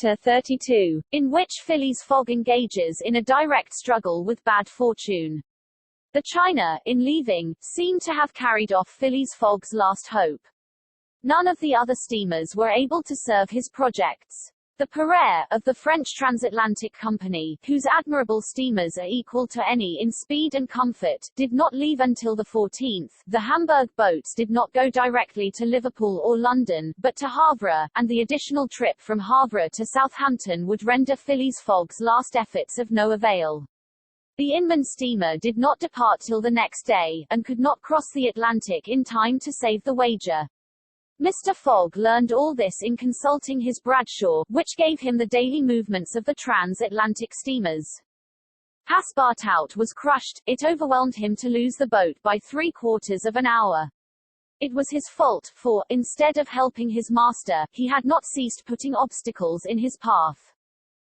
Chapter 32, in which Phileas Fogg engages in a direct struggle with bad fortune. The China, in leaving, seemed to have carried off Phileas Fogg's last hope. None of the other steamers were able to serve his projects. The Pereire, of the French Transatlantic Company, whose admirable steamers are equal to any in speed and comfort, did not leave until the 14th. The Hamburg boats did not go directly to Liverpool or London, but to Havre, and the additional trip from Havre to Southampton would render Phileas Fogg's last efforts of no avail. The Inman steamer did not depart till the next day, and could not cross the Atlantic in time to save the wager. Mr. Fogg learned all this in consulting his Bradshaw, which gave him the daily movements of the transatlantic steamers. Passepartout was crushed. It overwhelmed him to lose the boat by 3/4 of an hour. It was his fault, for, instead of helping his master, he had not ceased putting obstacles in his path.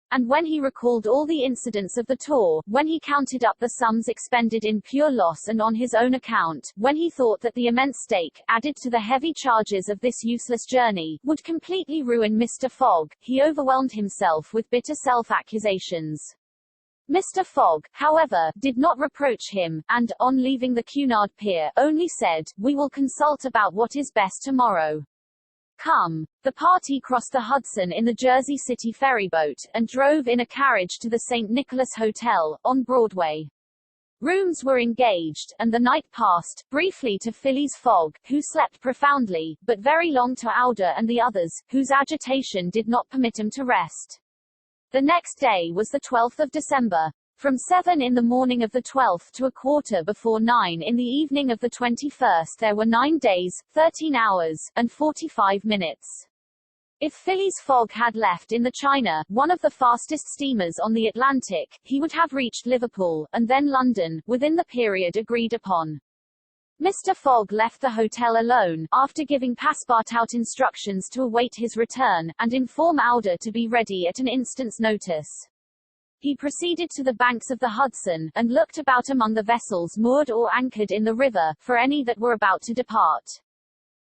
And when he recalled all the incidents of the tour, when he counted up the sums expended in pure loss and on his own account, when he thought that the immense stake, added to the heavy charges of this useless journey, would completely ruin Mr. Fogg, he overwhelmed himself with bitter self-accusations. Mr. Fogg, however, did not reproach him, and, on leaving the Cunard pier, only said, "We will consult about what is best tomorrow." Come. The party crossed the Hudson in the Jersey City ferryboat, and drove in a carriage to the St. Nicholas Hotel, on Broadway. Rooms were engaged, and the night passed, briefly to Phileas Fogg, who slept profoundly, but very long to Aouda and the others, whose agitation did not permit him to rest. The next day was the 12th of December. From 7 in the morning of the 12th to 9:15 in the evening of the 21st there were 9 days, 13 hours, and 45 minutes. If Phileas Fogg had left in the China, one of the fastest steamers on the Atlantic, he would have reached Liverpool, and then London, within the period agreed upon. Mr. Fogg left the hotel alone, after giving Passepartout instructions to await his return, and inform Aouda to be ready at an instant's notice. He proceeded to the banks of the Hudson, and looked about among the vessels moored or anchored in the river, for any that were about to depart.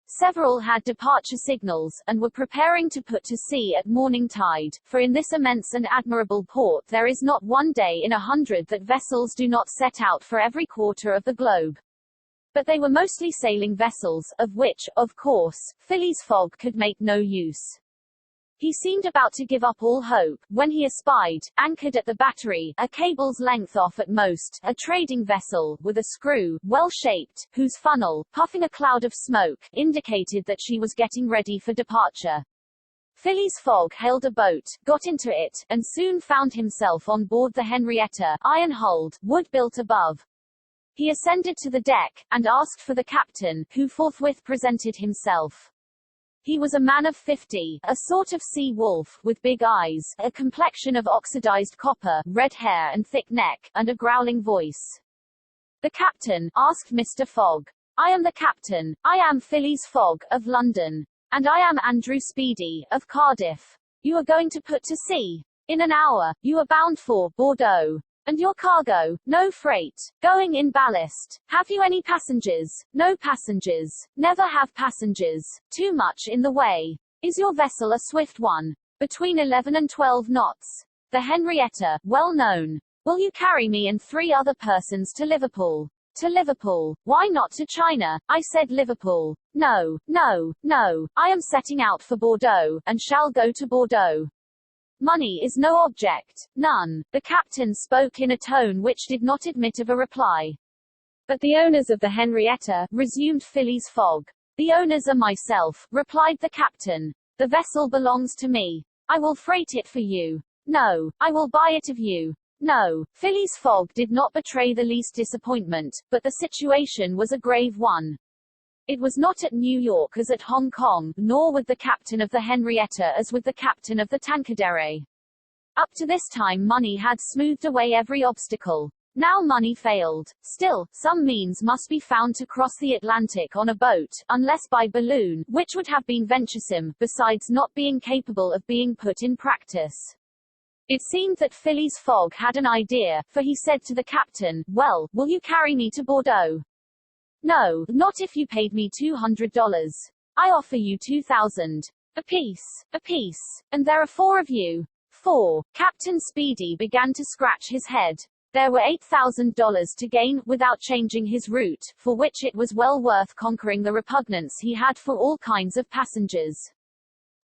Several had departure signals, and were preparing to put to sea at morning tide, for in this immense and admirable port there is not one day in 100 that vessels do not set out for every quarter of the globe. But they were mostly sailing vessels, of which, of course, Phileas Fogg could make no use. He seemed about to give up all hope, when he espied, anchored at the battery, a cable's length off at most, a trading vessel, with a screw, well-shaped, whose funnel, puffing a cloud of smoke, indicated that she was getting ready for departure. Phileas Fogg hailed a boat, got into it, and soon found himself on board the Henrietta, iron-hulled, wood-built above. He ascended to the deck, and asked for the captain, who forthwith presented himself. He was a man of 50, a sort of sea wolf, with big eyes, a complexion of oxidized copper, red hair and thick neck, and a growling voice. The captain asked Mr. Fogg. "I am the captain. I am Phileas Fogg, of London. And I am Andrew Speedy, of Cardiff. You are going to put to sea? In an hour. You are bound for Bordeaux. And your cargo? No freight. Going in ballast. Have you any passengers? No passengers. Never have passengers. Too much in the way. Is your vessel a swift one? Between 11 and 12 knots. The Henrietta, well known. Will you carry me and 3 other persons to Liverpool? To Liverpool. Why not to China? I said Liverpool. No, no, no. I am setting out for Bordeaux, and shall go to Bordeaux. Money is no object. None. The captain spoke in a tone which did not admit of a reply. But the owners of the Henrietta, resumed Phileas Fogg. The owners are myself, replied the captain. The vessel belongs to me. I will freight it for you. No. I will buy it of you. No. Phileas Fogg did not betray the least disappointment, but the situation was a grave one. It was not at New York as at Hong Kong, nor with the captain of the Henrietta as with the captain of the Tankadere. Up to this time money had smoothed away every obstacle. Now money failed. Still, some means must be found to cross the Atlantic on a boat, unless by balloon, which would have been venturesome, besides not being capable of being put in practice. It seemed that Phileas Fogg had an idea, for he said to the captain, "Well, will you carry me to Bordeaux?" "No, not if you paid me $200. I offer you 2,000. Apiece, and there are 4 of you. 4. Captain Speedy began to scratch his head. There were $8,000 to gain, without changing his route, for which it was well worth conquering the repugnance he had for all kinds of passengers.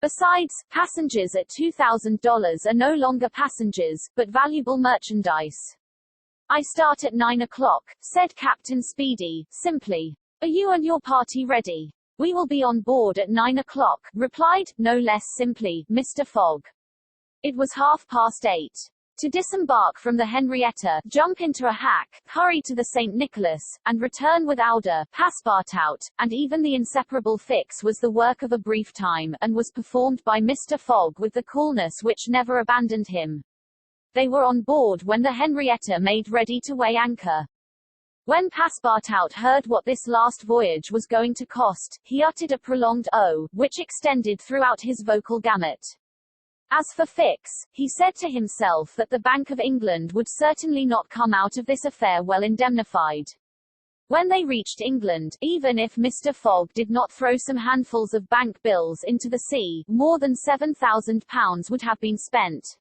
Besides, passengers at $2,000 are no longer passengers, but valuable merchandise. I start at 9 o'clock, said Captain Speedy, simply. Are you and your party ready? We will be on board at 9 o'clock, replied, no less simply, Mr. Fogg. It was 8:30. To disembark from the Henrietta, jump into a hack, hurry to the St. Nicholas, and return with Ouder, Passepartout, and even the inseparable Fix was the work of a brief time, and was performed by Mr. Fogg with the coolness which never abandoned him. They were on board when the Henrietta made ready to weigh anchor. When Passepartout heard what this last voyage was going to cost, he uttered a prolonged "oh," which extended throughout his vocal gamut. As for Fix, he said to himself that the Bank of England would certainly not come out of this affair well indemnified. When they reached England, even if Mr. Fogg did not throw some handfuls of bank bills into the sea, more than £7,000 would have been spent.